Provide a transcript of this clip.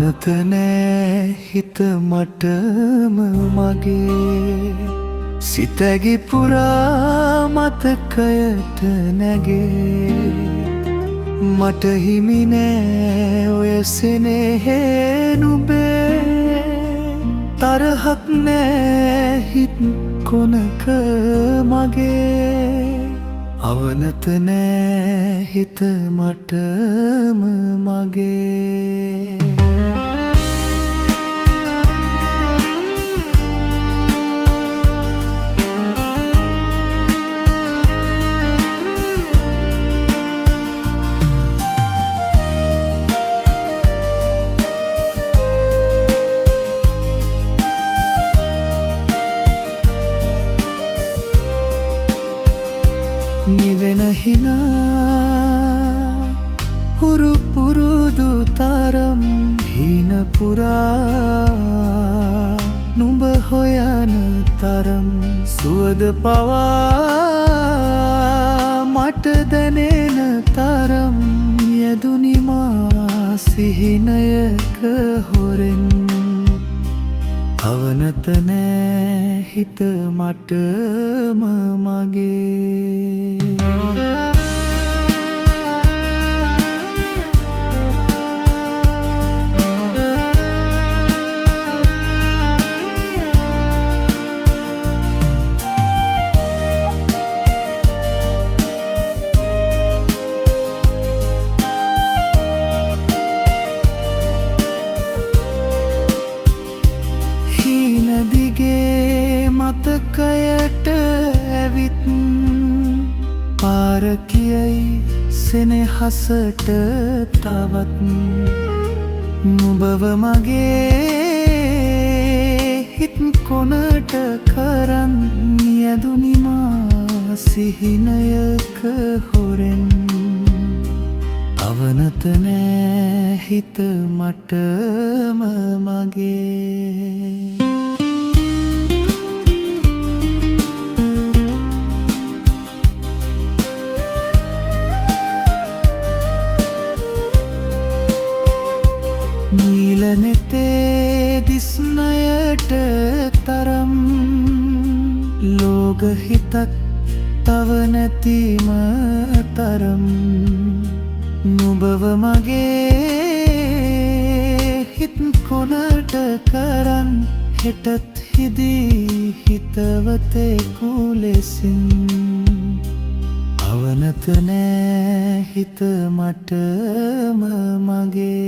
අවනත නෑ හිත මටම මගේ සිතැගි පුරා මතකයට නැගේ මට හිමි නෑ ඔය සෙනෙහේ නුඹේ තරහක් නෑ හිත් කොනක මගේ අවනත නෑ හිත මටම මගේ නිවෙන හිනා හුරු පුරුදු තරම් හින පුරා නුඹ හොයන තරම් සුවද පවා මට දැනෙන තරම් යදුනි මා සිහිනයක හොරෙන් අවනත නෑ හිත මටම මගේ මතකයට ඇවිත් පාර කියයි සෙනෙහසට තවත් නුඹව මගේ හිත් කොනට කරන් යදුනි මා සිහිනයක හොරෙන් අවනත නෑ හිත මටම මගේ නීල නෙතේ දිස්නයට තරම් ලෝක හිතක් තව නැතිම තරම් නුඹව මගේ හිත් කොනට කරන් හෙටත් හිදී හිතවතෙකු ලෙසින් අවනත නෑ හිත මටම මගේ